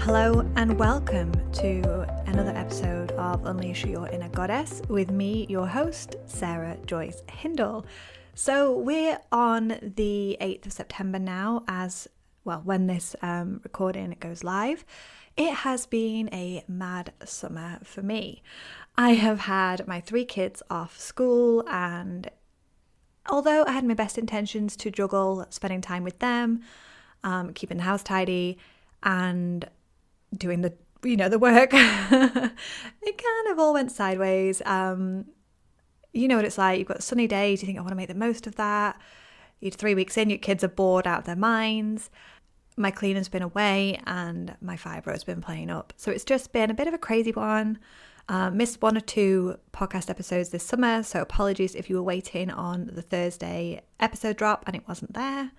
Hello and welcome to another episode of Unleash Your Inner Goddess with me, your host, Sarah Joyce Hindle. So we're on the 8th of September now, as well, when this recording goes live. It has been a mad summer for me. I have had my 3 kids off school, and although I had my best intentions to juggle spending time with them, keeping the house tidy and doing the work, it kind of all went sideways. You know what it's like. You've got sunny days, you think, I want to make the most of that. You're 3 weeks in, your kids are bored out of their minds. My cleaner's been away and my fibro's been playing up. So it's just been a bit of a crazy one. Missed 1 or 2 podcast episodes this summer, so apologies if you were waiting on the Thursday episode drop and it wasn't there.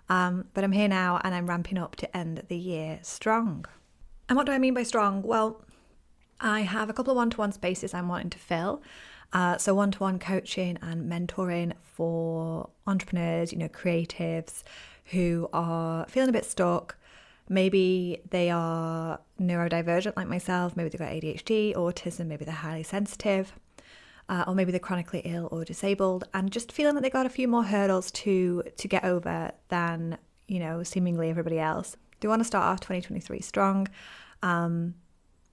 But I'm here now and I'm ramping up to end the year strong. And what do I mean by strong? Well, I have a couple of one-to-one spaces I'm wanting to fill. So one-to-one coaching and mentoring for entrepreneurs, creatives who are feeling a bit stuck. Maybe they are neurodivergent like myself. Maybe they've got ADHD, autism, maybe they're highly sensitive. Or maybe they're chronically ill or disabled and just feeling that they got a few more hurdles to get over than, seemingly everybody else. Do want to start off 2023 strong. I'm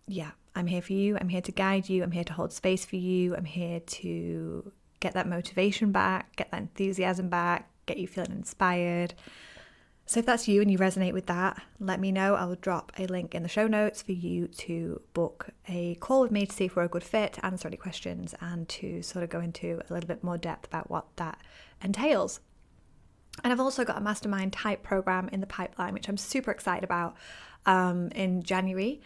here for you. I'm here to guide you. I'm here to hold space for you. I'm here to get that motivation back, get that enthusiasm back, get you feeling inspired. So if that's you and you resonate with that, let me know. I will drop a link in the show notes for you to book a call with me to see if we're a good fit, answer any questions, and to sort of go into a little bit more depth about what that entails. And I've also got a mastermind type program in the pipeline, which I'm super excited about in January.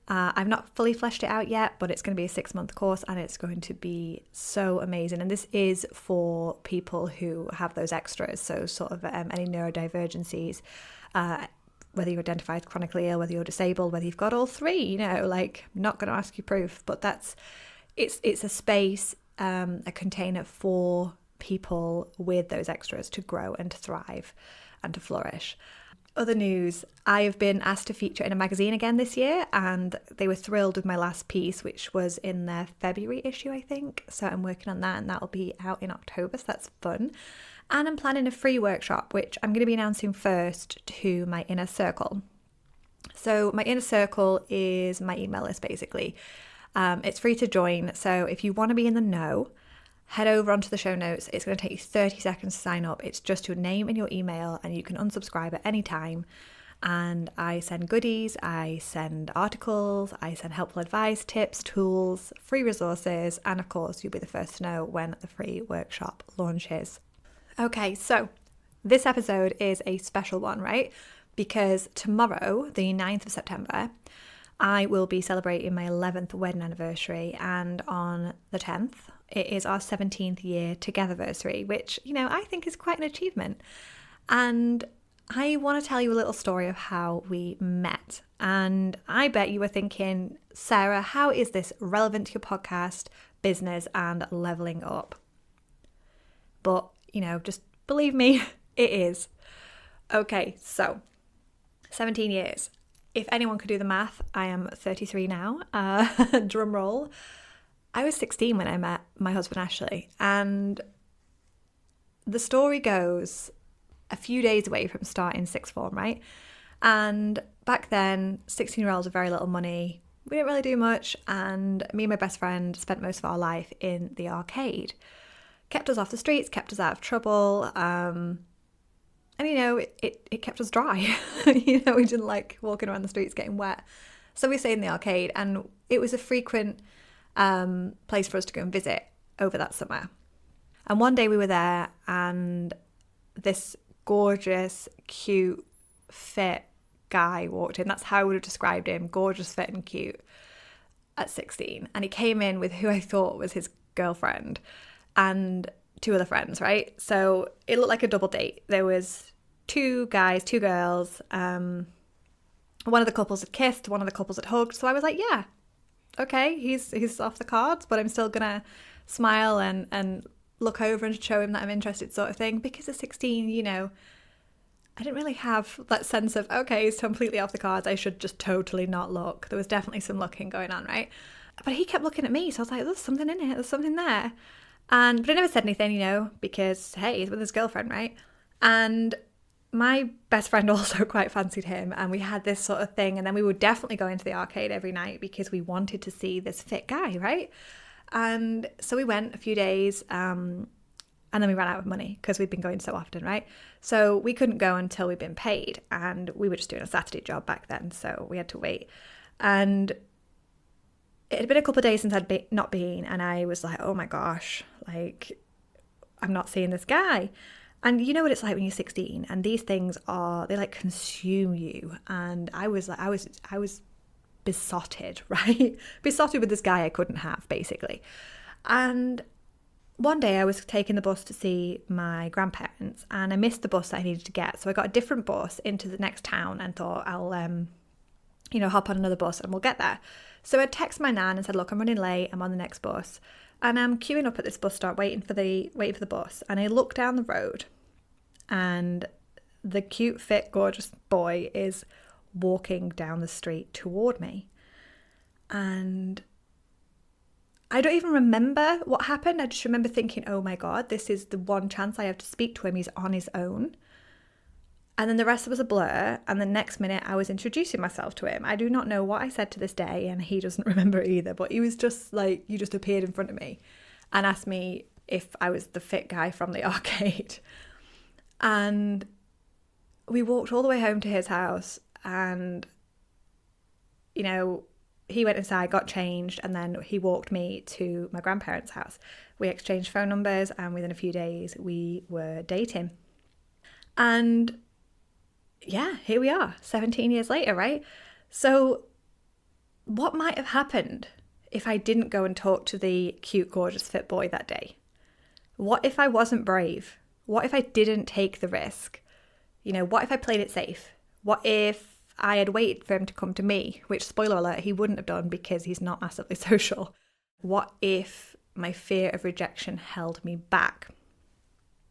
I've not fully fleshed it out yet, but it's going to be a 6-month course and it's going to be so amazing. And this is for people who have those extras. So sort of any neurodivergencies, whether you're identified chronically ill, whether you're disabled, whether you've got all 3, I'm not going to ask you proof, but it's a space, a container for people with those extras to grow and to thrive and to flourish. Other news, I have been asked to feature in a magazine again this year, and they were thrilled with my last piece, which was in their February issue, I think. So I'm working on that and that'll be out in October, so that's fun. And I'm planning a free workshop, which I'm going to be announcing first to my inner circle. So my inner circle is my email list, basically. It's free to join. So if you want to be in the know, head over onto the show notes. It's going to take you 30 seconds to sign up. It's just your name and your email, and you can unsubscribe at any time. And I send goodies, I send articles, I send helpful advice, tips, tools, free resources, and of course, you'll be the first to know when the free workshop launches. Okay, so this episode is a special one, right? Because tomorrow, the 9th of September, I will be celebrating my 11th wedding anniversary, and on the 10th, it is our 17th year togetherversary, which, I think is quite an achievement. And I want to tell you a little story of how we met. And I bet you were thinking, Sarah, how is this relevant to your podcast, business, and leveling up? But, just believe me, it is. Okay, so 17 years. If anyone could do the math, I am 33 now. Drum roll. I was 16 when I met my husband, Ashley, and the story goes a few days away from starting sixth form, right? And back then, 16-year-olds with very little money, we didn't really do much, and me and my best friend spent most of our life in the arcade. Kept us off the streets, kept us out of trouble, and it kept us dry. We didn't like walking around the streets getting wet. So we stayed in the arcade, and it was a frequent place for us to go and visit over that summer. And one day we were there, and this gorgeous, cute, fit guy walked in. That's how I would have described him: gorgeous, fit, and cute at 16. And he came in with who I thought was his girlfriend and 2 other friends, right? So it looked like a double date. There was 2 guys, 2 girls. One of the couples had kissed, one of the couples had hugged. So I was like, yeah, okay, he's off the cards, but I'm still gonna smile and look over and show him that I'm interested, sort of thing. Because at 16, I didn't really have that sense of, okay, it's completely off the cards, I should just totally not look. There was definitely some looking going on, right? But he kept looking at me, so I was like, there's something in it, there's something there. But I never said anything, because, hey, he's with his girlfriend, right? And my best friend also quite fancied him, and we had this sort of thing, and then we would definitely go into the arcade every night because we wanted to see this fit guy, right? And so we went a few days, and then we ran out of money because we'd been going so often, right? So we couldn't go until we'd been paid, and we were just doing a Saturday job back then, so we had to wait. And it had been a couple of days since I'd not been, and I was like, oh my gosh, like, I'm not seeing this guy. And you know what it's like when you're 16, and these things they like consume you. And I was besotted, right? Besotted with this guy I couldn't have, basically. And one day I was taking the bus to see my grandparents, and I missed the bus that I needed to get. So I got a different bus into the next town and thought I'll, hop on another bus and we'll get there. So I texted my nan and said, look, I'm running late. I'm on the next bus. And I'm queuing up at this bus stop waiting for the bus. And I look down the road, and the cute, fit, gorgeous boy is walking down the street toward me. And I don't even remember what happened. I just remember thinking, oh my God, this is the one chance I have to speak to him. He's on his own. And then the rest was a blur. And the next minute I was introducing myself to him. I do not know what I said to this day, and he doesn't remember either. But he was just like, you just appeared in front of me and asked me if I was the fit guy from the arcade. And we walked all the way home to his house, and, he went inside, got changed, and then he walked me to my grandparents' house. We exchanged phone numbers, and within a few days we were dating. And yeah, here we are, 17 years later, right? So what might have happened if I didn't go and talk to the cute, gorgeous, fit boy that day? What if I wasn't brave? What if I didn't take the risk? What if I played it safe? What if I had waited for him to come to me? Which, spoiler alert, he wouldn't have done because he's not massively social. What if my fear of rejection held me back?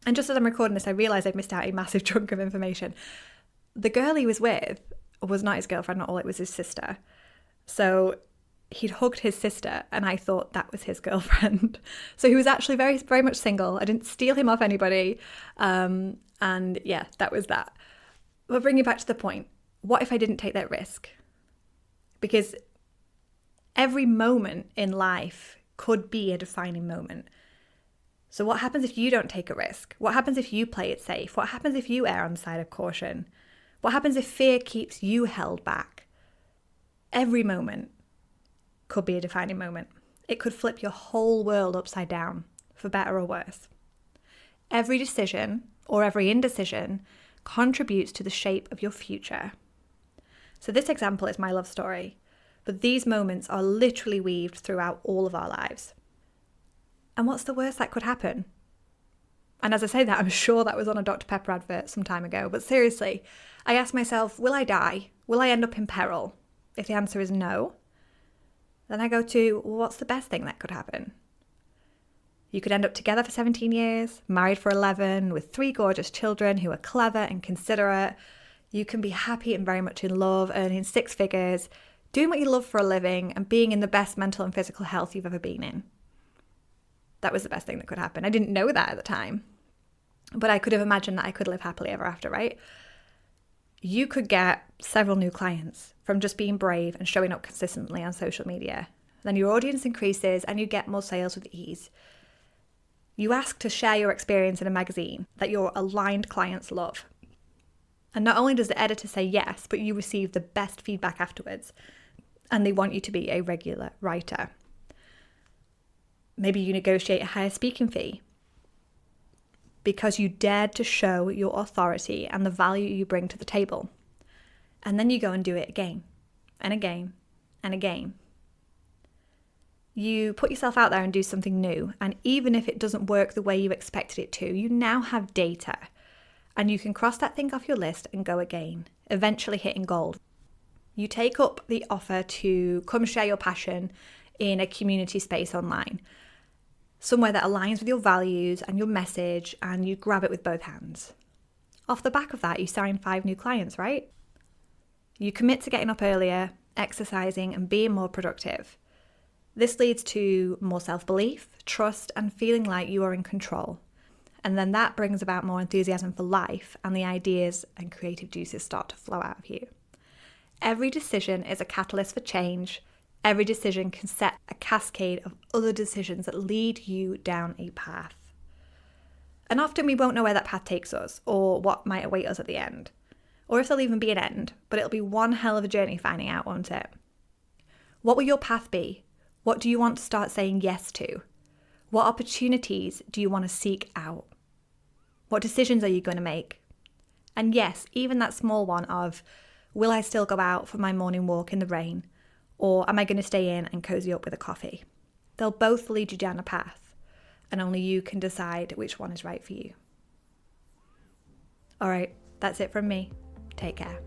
And just as I'm recording this, I realised I'd missed out a massive chunk of information. The girl he was with was not his girlfriend at all, it was his sister. So he'd hugged his sister, and I thought that was his girlfriend. So he was actually very, very much single. I didn't steal him off anybody. And yeah, that was that. But bringing back to the point, what if I didn't take that risk? Because every moment in life could be a defining moment. So what happens if you don't take a risk? What happens if you play it safe? What happens if you err on the side of caution? What happens if fear keeps you held back? Every moment could be a defining moment. It could flip your whole world upside down, for better or worse. Every decision or every indecision contributes to the shape of your future. So this example is my love story, but these moments are literally weaved throughout all of our lives. And what's the worst that could happen? And as I say that, I'm sure that was on a Dr. Pepper advert some time ago, but seriously, I asked myself, will I die? Will I end up in peril? If the answer is no, then I go to, well, what's the best thing that could happen? You could end up together for 17 years, married for 11, with 3 gorgeous children who are clever and considerate. You can be happy and very much in love, earning 6 figures, doing what you love for a living, and being in the best mental and physical health you've ever been in. That was the best thing that could happen. I didn't know that at the time, but I could have imagined that I could live happily ever after, right? You could get several new clients from just being brave and showing up consistently on social media. Then your audience increases and you get more sales with ease. You ask to share your experience in a magazine that your aligned clients love. And not only does the editor say yes, but you receive the best feedback afterwards. And they want you to be a regular writer. Maybe you negotiate a higher speaking fee because you dared to show your authority and the value you bring to the table. And then you go and do it again and again and again. You put yourself out there and do something new. And even if it doesn't work the way you expected it to, you now have data. And you can cross that thing off your list and go again, eventually hitting gold. You take up the offer to come share your passion in a community space online, somewhere that aligns with your values and your message, and you grab it with both hands. Off the back of that, you sign 5 new clients, right? You commit to getting up earlier, exercising, and being more productive. This leads to more self-belief, trust, and feeling like you are in control. And then that brings about more enthusiasm for life, and the ideas and creative juices start to flow out of you. Every decision is a catalyst for change. Every decision can set a cascade of other decisions that lead you down a path. And often we won't know where that path takes us or what might await us at the end, or if there'll even be an end, but it'll be one hell of a journey finding out, won't it? What will your path be? What do you want to start saying yes to? What opportunities do you want to seek out? What decisions are you going to make? And yes, even that small one of, will I still go out for my morning walk in the rain? Or am I going to stay in and cozy up with a coffee? They'll both lead you down a path, and only you can decide which one is right for you. All right, that's it from me. Take care.